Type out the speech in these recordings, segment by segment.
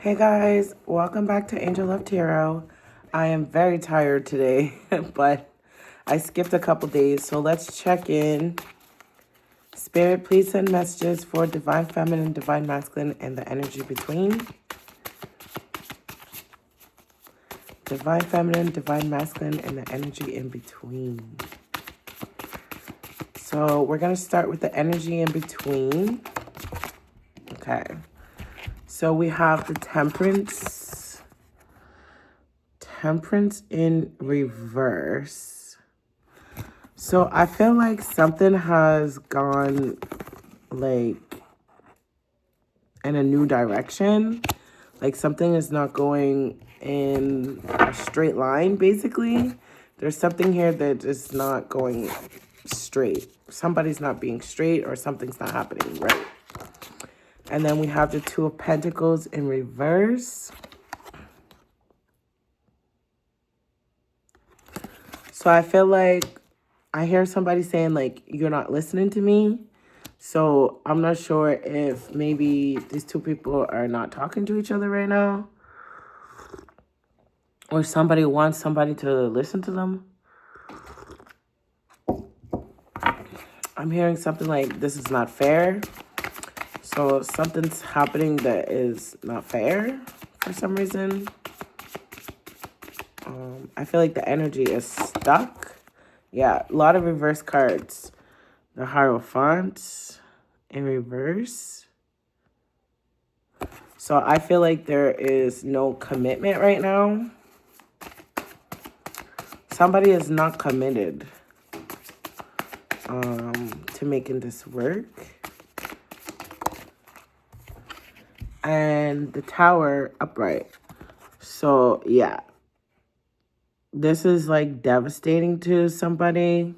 Hey guys, welcome back to Angel of Tarot. I am very tired today, but I skipped a couple days, so let's check in. Spirit, please send messages for Divine Feminine, Divine Masculine, and the energy between. Divine Feminine, Divine Masculine, and the energy in between. So we're going to start with the energy in between. Okay. So we have the Temperance. Temperance in reverse. So I feel like something has gone like in a new direction. Like something is not going in a straight line, basically. There's something here that is not going straight. Somebody's not being straight or something's not happening right. And then we have the Two of Pentacles in reverse. So I feel like I hear somebody saying like, you're not listening to me. So I'm not sure if maybe these two people are not talking to each other right now. Or somebody wants somebody to listen to them. I'm hearing something like, this is not fair. So something's happening that is not fair for some reason. I feel like the energy is stuck. Yeah, a lot of reverse cards. The Hierophant in reverse. So I feel like there is no commitment right now. Somebody is not committed to making this work. And the Tower upright. So yeah, this is like devastating to somebody,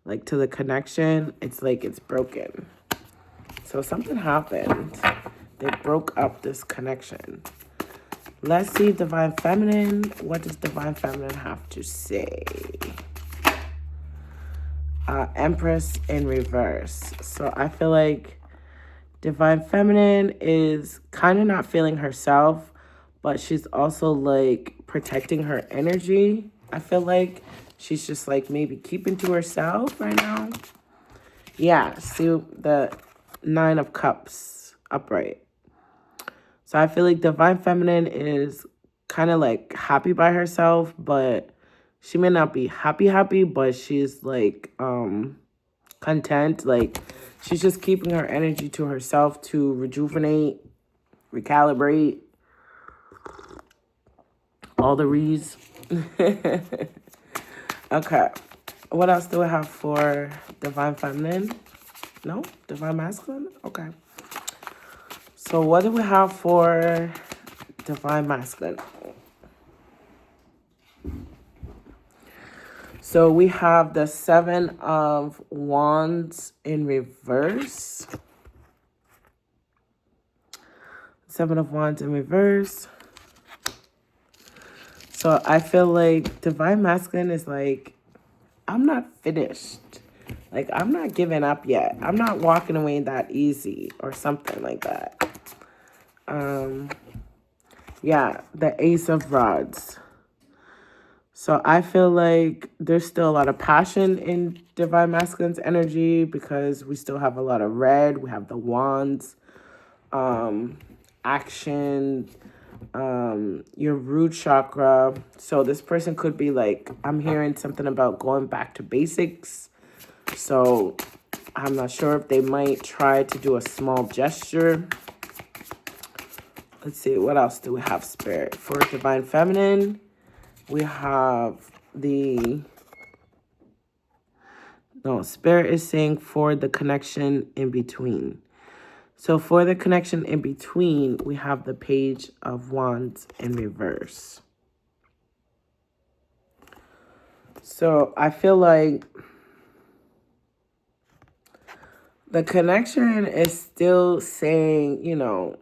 like to the connection. It's like it's broken. So something happened. They broke up this connection. Let's see Divine Feminine. What does Divine Feminine have to say? Empress in reverse. So I feel like Divine Feminine is kind of not feeling herself, but she's also like protecting her energy. I feel like she's just like maybe keeping to herself right now. Yeah, see the Nine of Cups upright. So I feel like Divine Feminine is kind of like happy by herself, but she may not be happy, but she's like content. Like she's just keeping her energy to herself to rejuvenate, recalibrate, all the re's. Okay. What else do we have for Divine Feminine? No? Divine Masculine? Okay. So what do we have for Divine Masculine? So we have the Seven of Wands in reverse. Seven of Wands in reverse. So I feel like Divine Masculine is like, I'm not finished. Like, I'm not giving up yet. I'm not walking away that easy or something like that. Yeah, the Ace of Rods. So I feel like there's still a lot of passion in Divine Masculine's energy because we still have a lot of red. We have the wands, action, your root chakra. So this person could be like, I'm hearing something about going back to basics. So I'm not sure if they might try to do a small gesture. Let's see, what else do we have, Spirit? For Divine Feminine, we have Spirit is saying for the connection in between. So for the connection in between, we have the Page of Wands in reverse. So I feel like the connection is still saying, you know,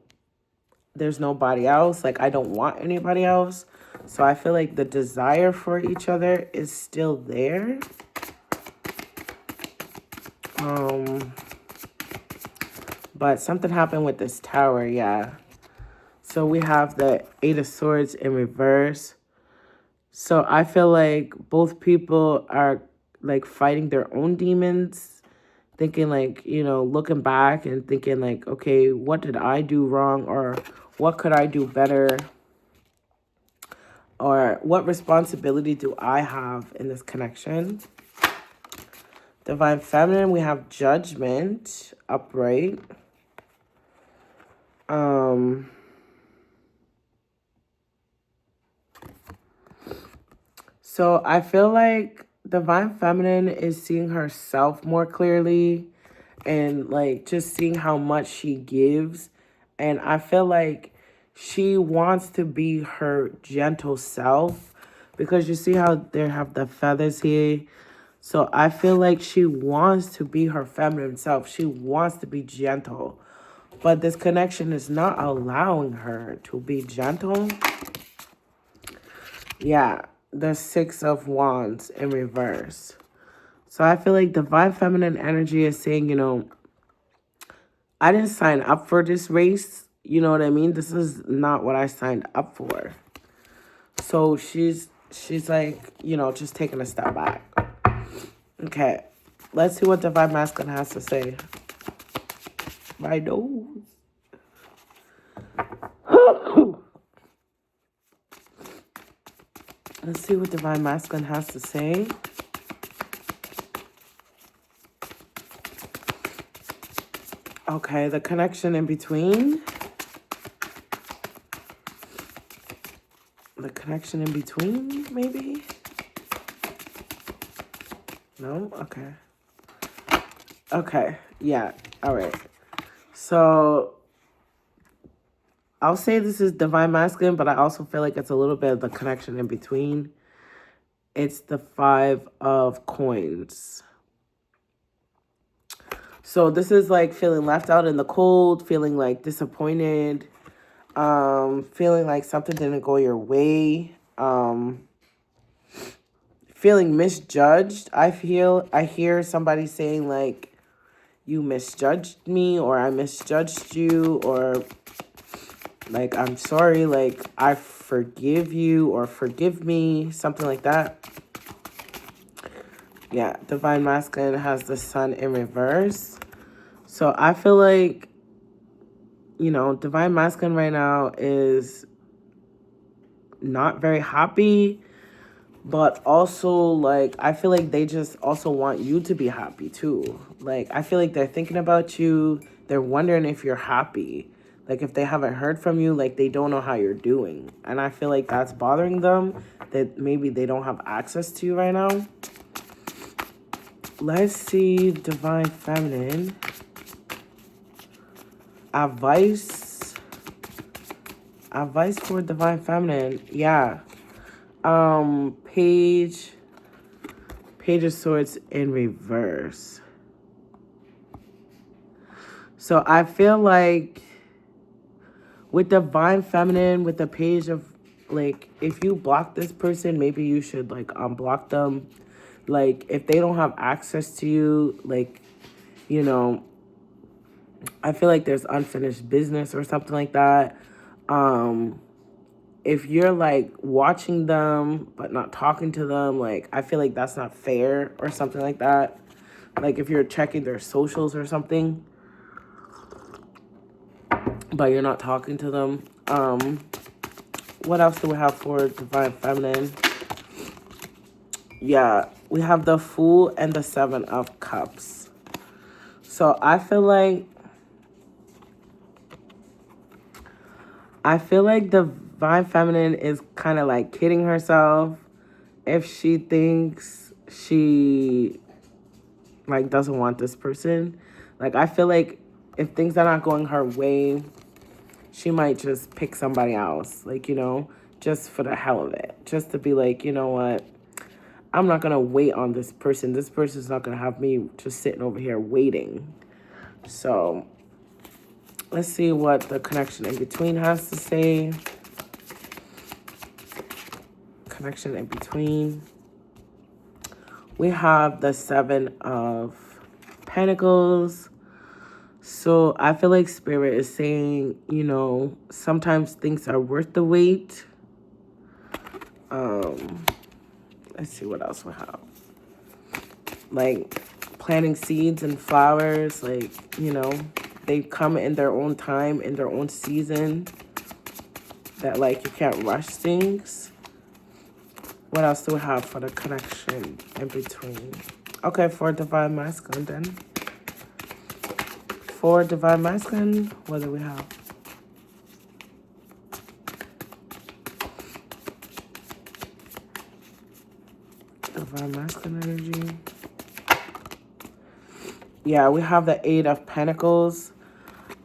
there's nobody else. Like, I don't want anybody else. So I feel like the desire for each other is still there. But something happened with this Tower, yeah. So we have the Eight of Swords in reverse. So I feel like both people are like fighting their own demons, thinking like, looking back and thinking like, okay, what did I do wrong, or what could I do better? Or what responsibility do I have in this connection? Divine Feminine, we have Judgment, upright. So I feel like Divine Feminine is seeing herself more clearly and like just seeing how much she gives. And I feel like she wants to be her gentle self, because you see how they have the feathers here. So I feel like she wants to be her feminine self. She wants to be gentle. But this connection is not allowing her to be gentle. Yeah, the Six of Wands in reverse. So I feel like Divine Feminine energy is saying, I didn't sign up for this race. You know what I mean? This is not what I signed up for. So she's like, just taking a step back. Okay. Let's see what Divine Masculine has to say. My nose. Let's see what Divine Masculine has to say. Okay, the connection in between. The connection in between, maybe? No? Okay. Okay, yeah, all right. So I'll say this is Divine Masculine, but I also feel like it's a little bit of the connection in between. It's the Five of Coins. So this is like feeling left out in the cold, feeling like disappointed, feeling like something didn't go your way, feeling misjudged. I hear somebody saying like, you misjudged me, or I misjudged you, or like, I'm sorry, like, I forgive you, or forgive me, something like that. Yeah, Divine Masculine has the Sun in reverse. So I feel like, Divine Masculine right now is not very happy, but also, like, I feel like they just also want you to be happy, too. Like, I feel like they're thinking about you. They're wondering if you're happy. Like, if they haven't heard from you, like, they don't know how you're doing. And I feel like that's bothering them, that maybe they don't have access to you right now. Let's see Divine Feminine. Advice for Divine Feminine. Yeah. Page of Swords in reverse. So I feel like with Divine Feminine, with the Page of, like, if you block this person, maybe you should like unblock them. Like, if they don't have access to you, like, I feel like there's unfinished business or something like that. If you're like watching them but not talking to them, like, I feel like that's not fair or something like that. Like, if you're checking their socials or something, but you're not talking to them. What else do we have for Divine Feminine? Yeah, we have the Fool and the Seven of Cups. So I feel like Divine Feminine is kind of like kidding herself if she thinks she like doesn't want this person. Like, I feel like if things are not going her way, she might just pick somebody else, like, just for the hell of it, just to be like, you know what, I'm not gonna wait on this person. This person's not gonna have me just sitting over here waiting. So let's see what the connection in between has to say. Connection in between. We have the Seven of Pentacles. So I feel like Spirit is saying, sometimes things are worth the wait. Let's see what else we have. Like planting seeds and flowers, like, they come in their own time, in their own season, that like you can't rush things. What else do we have for the connection in between? Okay, for Divine Masculine then. For Divine Masculine, what do we have? Divine Masculine energy. Yeah, we have the Eight of Pentacles.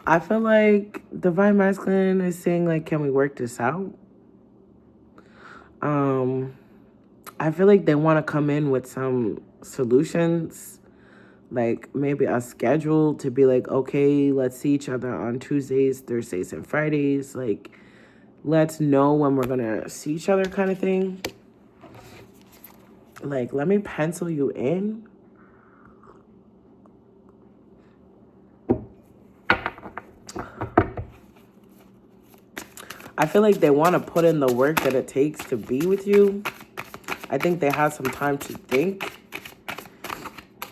I feel like Divine Masculine is saying, like, can we work this out? I feel like they want to come in with some solutions, like maybe a schedule to be like, okay, let's see each other on Tuesdays, Thursdays, and Fridays. Like, let's know when we're going to see each other kind of thing. Like, let me pencil you in. I feel like they want to put in the work that it takes to be with you. I think they have some time to think.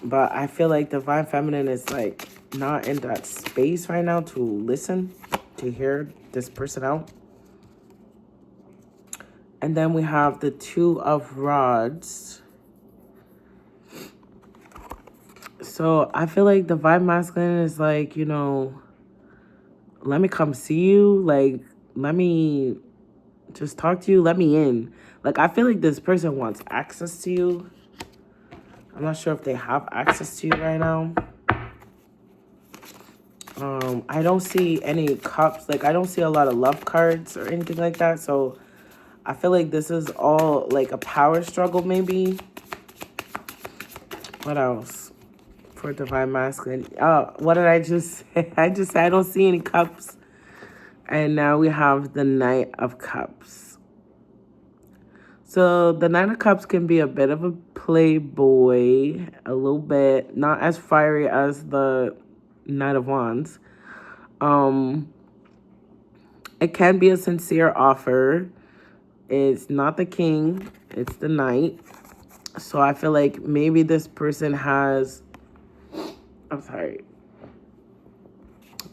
But I feel like Divine Feminine is like not in that space right now to listen, to hear this person out. And then we have the Two of Rods. So I feel like Divine Masculine is like, let me come see you. Like, let me just talk to you. Let me in. Like, I feel like this person wants access to you. I'm not sure if they have access to you right now. I don't see any cups. Like, I don't see a lot of love cards or anything like that. So I feel like this is all like a power struggle maybe. What else for Divine Masculine? Oh, what did I just say? I just said I don't see any cups. And now we have the Knight of Cups. So the Knight of Cups can be a bit of a playboy, a little bit, not as fiery as the Knight of Wands. It can be a sincere offer. It's not the king, it's the knight. So I feel like maybe this person has,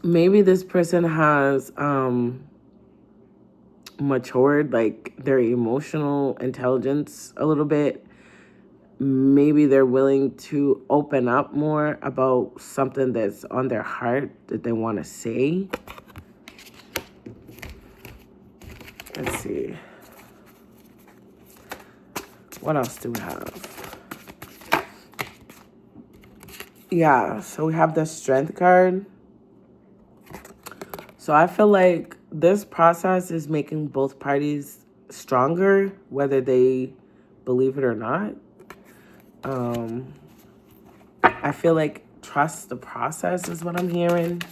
maybe this person has matured, like their emotional intelligence a little bit. Maybe they're willing to open up more about something that's on their heart that they want to say. Let's see. What else do we have? Yeah, so we have the Strength card. So I feel like this process is making both parties stronger, whether they believe it or not. I feel like trust the process is what I'm hearing.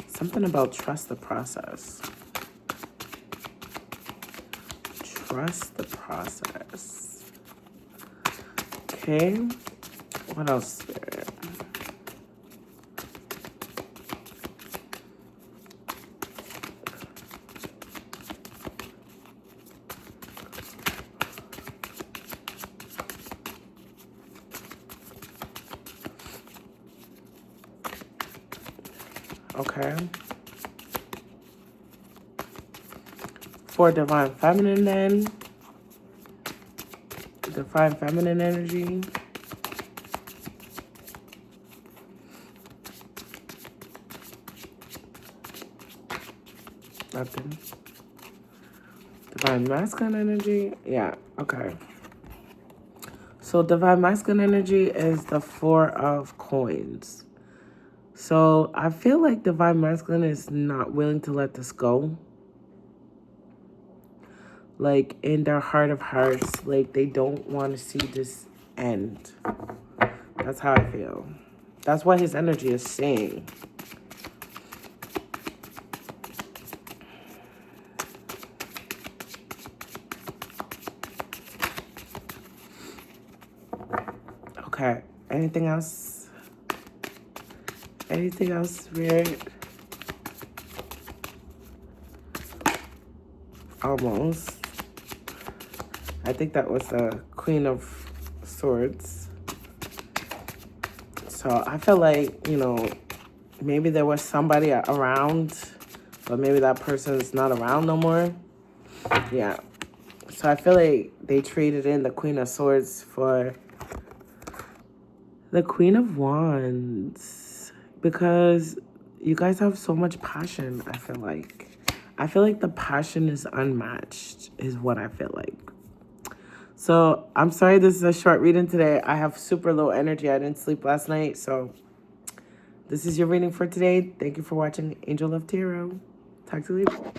Something about trust the process. Trust the process. Okay. What else, Spirit? Okay. For Divine Feminine then. Divine Feminine energy. Nothing. Divine Masculine energy. Yeah, okay. So Divine Masculine energy is the Four of Coins. So I feel like Divine Masculine is not willing to let this go. Like, in their heart of hearts, like, they don't want to see this end. That's how I feel. That's what his energy is saying. Okay. Anything else? Anything else weird? Almost. I think that was the Queen of Swords. So I feel like, maybe there was somebody around, but maybe that person's not around no more. Yeah. So I feel like they traded in the Queen of Swords for the Queen of Wands because you guys have so much passion, I feel like. I feel like the passion is unmatched, is what I feel like. So I'm sorry this is a short reading today. I have super low energy. I didn't sleep last night. So this is your reading for today. Thank you for watching Angel of Tarot. Talk to you later.